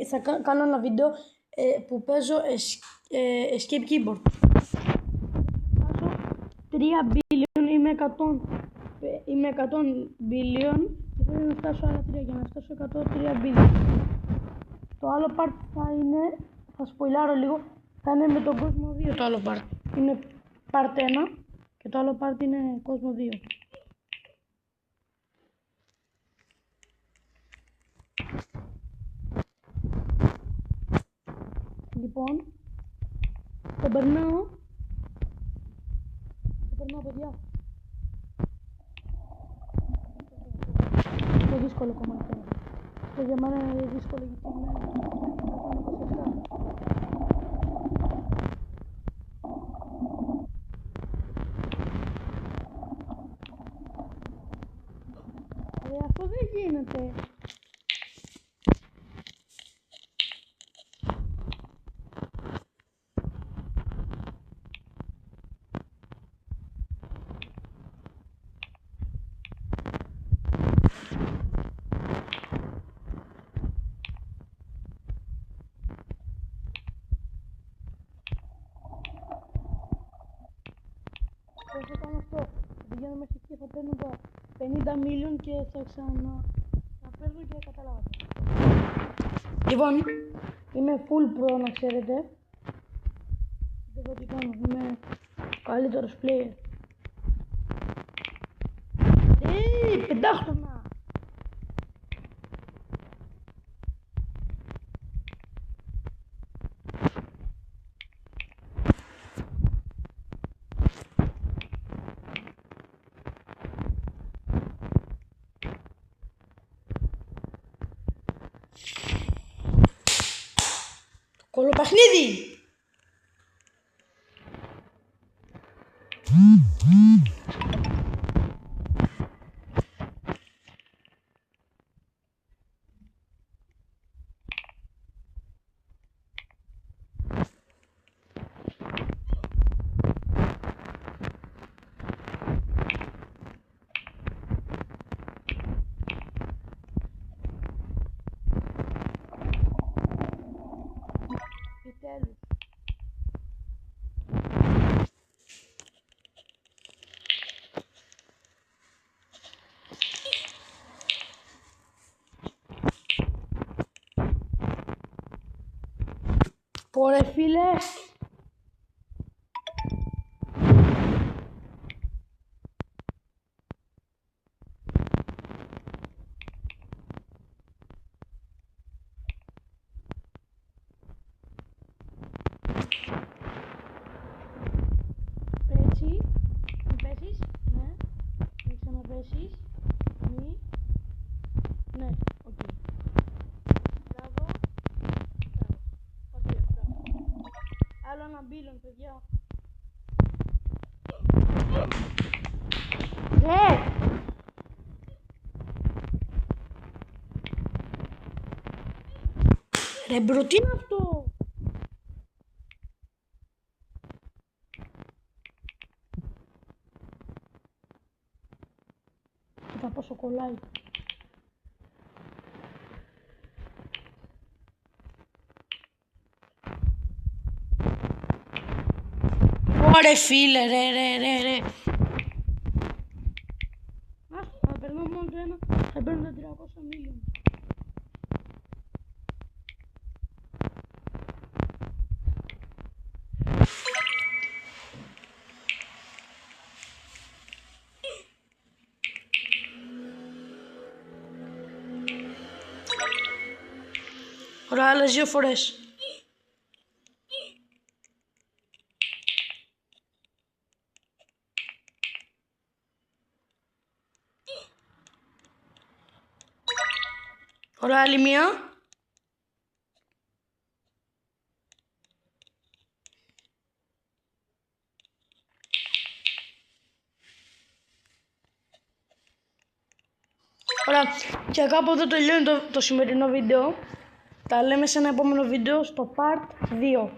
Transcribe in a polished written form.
θα κάνω ένα βίντεο που παίζω Escape Keyboard. Θα 3 billion, είμαι 100 billion και θέλω να φτάσω άλλα 3 για να φτάσω 103 billion. Το άλλο part θα σποιλάρω λίγο, θα είναι με τον κόσμο 2 το άλλο part. Είναι part 1 και το άλλο part είναι κόσμο 2. Λοιπόν, το περνάω, παιδιά. Το δύσκολο κομμάτι τώρα. Το για μένα είναι δύσκολο γιατί είναι αυτό δεν γίνεται. Πώς θα κάνω αυτό, θα πηγαίνω μέχρι εκεί, θα παίρνω τα 50 million και θα παίρνω και καταλάβατε. Λοιπόν, είμαι full pro να ξέρετε. Δεν πω τι κάνω, είμαι καλύτερος player. Πεντάχρονα! Κολοπαχνίδι! Επιτέλους. Πόρε φίλε. Έτσι, μη πέσεις, ναι, μη ξαναπέσεις, ναι, οκ. Μπράβο, οκ, μπράβο. Άλλο ένα μπίλον, παιδιά. Ρε μπρο, τι είναι αυτό? Κοίτα πόσο κολλάει. Ωρε φίλε, ρε. Θα περνώ μόνο το ένα, θα παίρνω τα 300 million. Ωραία, άλλες 2 φορές. Ωραία, άλλη μία. Ωραία, και κάπου εδώ τελειώνει το σημερινό βίντεο. Τα λέμε σε ένα επόμενο βίντεο στο part 2.